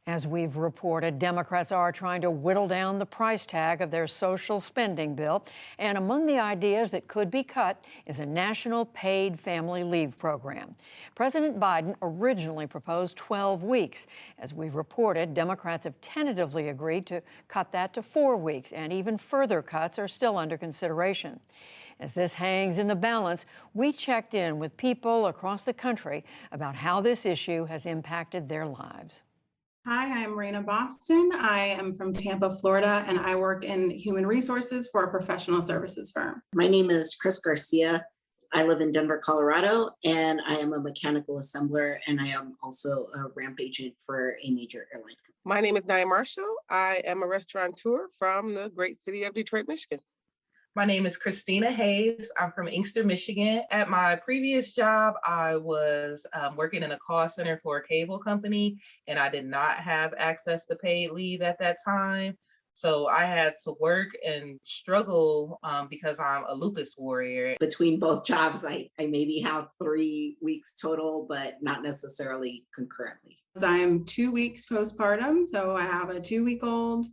As we've reported, Democrats are trying to whittle down the price tag of their social spending bill. And among the ideas that could be cut is a national paid family leave program. President Biden originally proposed 12 weeks. As we've reported, Democrats have tentatively agreed to cut that to 4 weeks, and even further cuts are still under consideration. As this hangs in the balance, we checked in with people across the country about how this issue has impacted their lives. Hi, I'm Raina Boston. I am from Tampa, Florida, and I work in human resources for a professional services firm. My name is Chris Garcia. I live in Denver, Colorado, and I am a mechanical assembler, and I am also a ramp agent for a major airline company. My name is Nia Marshall. I am a restaurateur from the great city of Detroit, Michigan. My name is Christina Hayes. I'm from Inkster, Michigan. At my previous job, I was working in a call center for a cable company, and I did not have access to paid leave at that time. So I had to work and struggle because I'm a lupus warrior. Between both jobs, I maybe have 3 weeks total, but not necessarily concurrently. I'm 2 weeks postpartum, so I have a 2-week-old,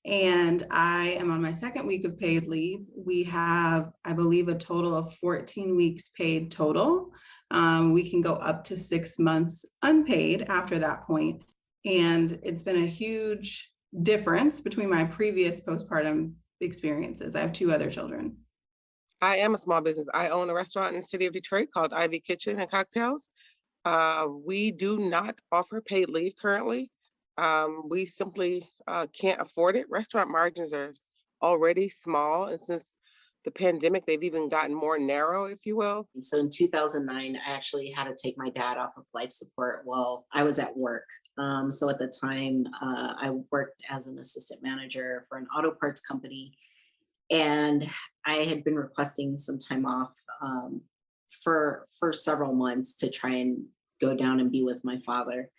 and I am on my second week of paid leave. We have, I believe, a total of 14 weeks paid total. We can go up to 6 months unpaid after that point. And it's been a huge difference between my previous postpartum experiences. I have 2 other children. I am a small business. I own a restaurant in the city of Detroit called Ivy Kitchen and Cocktails. We do not offer paid leave currently. We simply can't afford it. Restaurant margins are already small, and since the pandemic, they've even gotten more narrow, if you will. And so in 2009, I actually had to take my dad off of life support while I was at work. So at the time, I worked as an assistant manager for an auto parts company, and I had been requesting some time off for several months to try and go down and be with my father.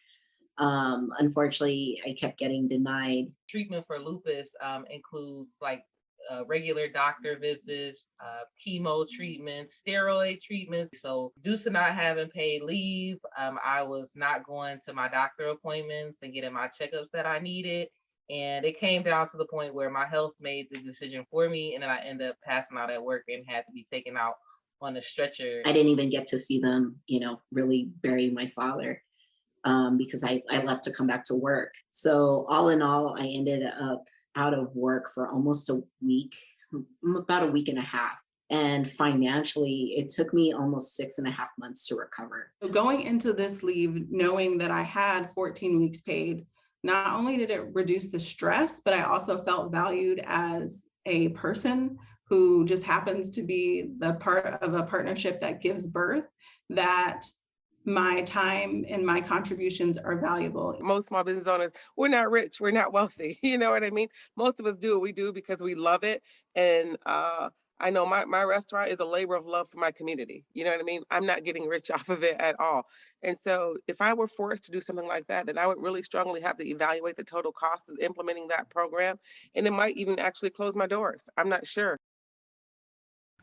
Unfortunately, I kept getting denied. Treatment for lupus includes like regular doctor visits, chemo treatments, steroid treatments. So due to not having paid leave, I was not going to my doctor appointments and getting my checkups that I needed. And it came down to the point where my health made the decision for me, and then I ended up passing out at work and had to be taken out on a stretcher. I didn't even get to see them, really bury my father. Because I left to come back to work. So all in all, I ended up out of work for almost a week, about a week and a half. And financially, it took me almost 6.5 months to recover. So going into this leave, knowing that I had 14 weeks paid, not only did it reduce the stress, but I also felt valued as a person who just happens to be the part of a partnership that gives birth, that my time and my contributions are valuable. Most small business owners, we're not rich, we're not wealthy. You know what I mean? Most of us do what we do because we love it. And I know my restaurant is a labor of love for my community. You know what I mean? I'm not getting rich off of it at all. And so if I were forced to do something like that, then I would really strongly have to evaluate the total cost of implementing that program. And it might even actually close my doors. I'm not sure.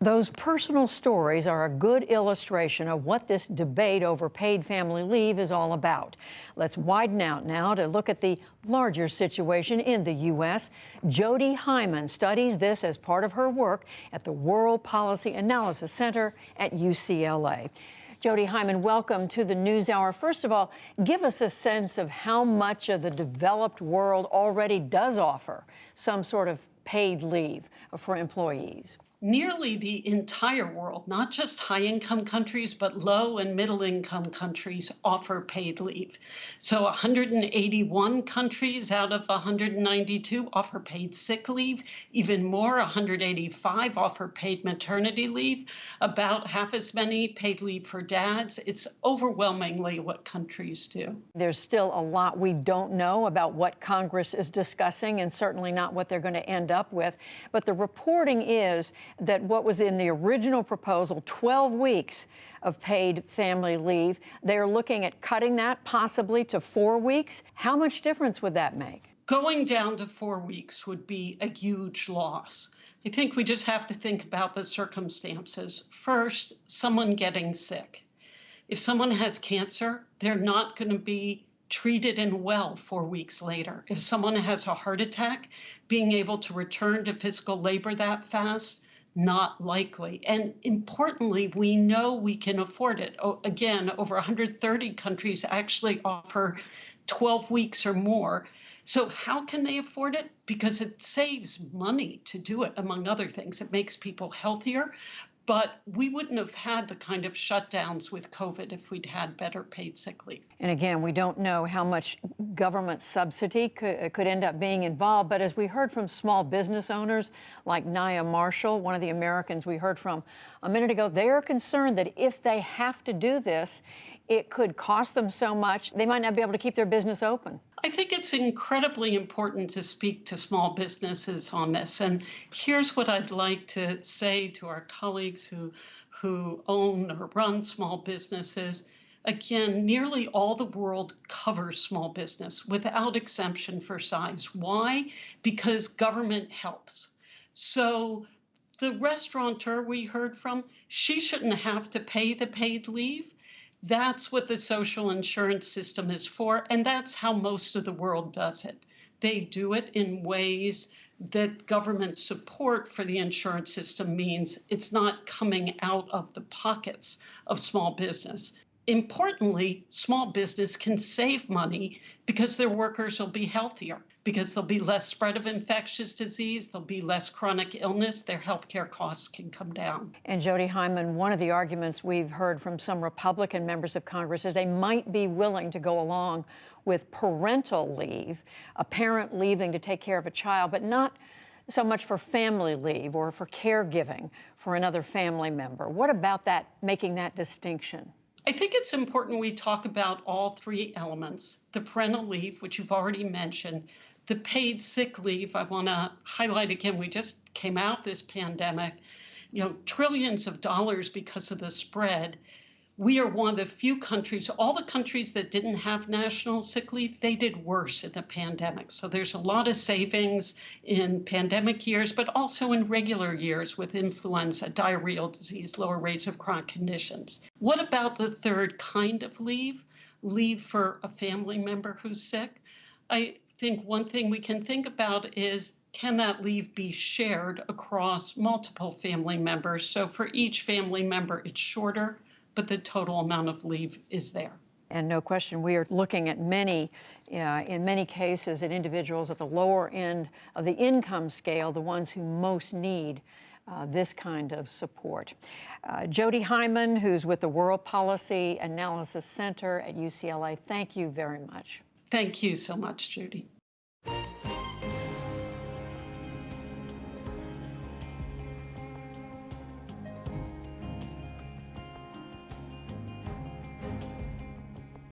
Those personal stories are a good illustration of what this debate over paid family leave is all about. Let's widen out now to look at the larger situation in the U.S. Jody Hyman studies this as part of her work at the World Policy Analysis Center at UCLA. Jody Hyman, welcome to the NewsHour. First of all, give us a sense of how much of the developed world already does offer some sort of paid leave for employees. Nearly the entire world, not just high-income countries, but low and middle-income countries offer paid leave. So 181 countries out of 192 offer paid sick leave. Even more, 185 offer paid maternity leave. About half as many paid leave for dads. It's overwhelmingly what countries do. There's still a lot we don't know about what Congress is discussing, and certainly not what they're going to end up with. But the reporting is that what was in the original proposal, 12 weeks of paid family leave, they're looking at cutting that possibly to 4 weeks. How much difference would that make? Going down to 4 weeks would be a huge loss. I think we just have to think about the circumstances. First, someone getting sick. If someone has cancer, they're not going to be treated and well 4 weeks later. If someone has a heart attack, being able to return to physical labor that fast, not likely. And importantly, we know we can afford it. Again, over 130 countries actually offer 12 weeks or more. So how can they afford it? Because it saves money to do it, among other things. It makes people healthier. But we wouldn't have had the kind of shutdowns with COVID if we'd had better paid sick leave. And again, we don't know how much government subsidy could end up being involved. But as we heard from small business owners like Naya Marshall, one of the Americans we heard from a minute ago, they are concerned that if they have to do this, it could cost them so much, they might not be able to keep their business open. I think it's incredibly important to speak to small businesses on this. And here's what I'd like to say to our colleagues who own or run small businesses. Again, nearly all the world covers small business without exemption for size. Why? Because government helps. So the restaurateur we heard from, she shouldn't have to pay the paid leave. That's what the social insurance system is for, and that's how most of the world does it. They do it in ways that government support for the insurance system means it's not coming out of the pockets of small business. Importantly, small business can save money because their workers will be healthier, because there'll be less spread of infectious disease, there'll be less chronic illness, their healthcare costs can come down. And Jody Hyman, one of the arguments we've heard from some Republican members of Congress is they might be willing to go along with parental leave, a parent leaving to take care of a child, but not so much for family leave or for caregiving for another family member. What about that, making that distinction? I think it's important we talk about all three elements: the parental leave, which you've already mentioned, the paid sick leave. I want to highlight again, we just came out this pandemic, trillions of dollars because of the spread. We are one of the few countries, all the countries that didn't have national sick leave, they did worse in the pandemic. So there's a lot of savings in pandemic years, but also in regular years with influenza, diarrheal disease, lower rates of chronic conditions. What about the third kind of leave? Leave for a family member who's sick? I think one thing we can think about is, can that leave be shared across multiple family members? So for each family member, it's shorter, but the total amount of leave is there. And no question, we are looking at in many cases, at individuals at the lower end of the income scale, the ones who most need this kind of support. Jody Hyman, who's with the World Policy Analysis Center at UCLA, thank you very much. Thank you so much, Judy.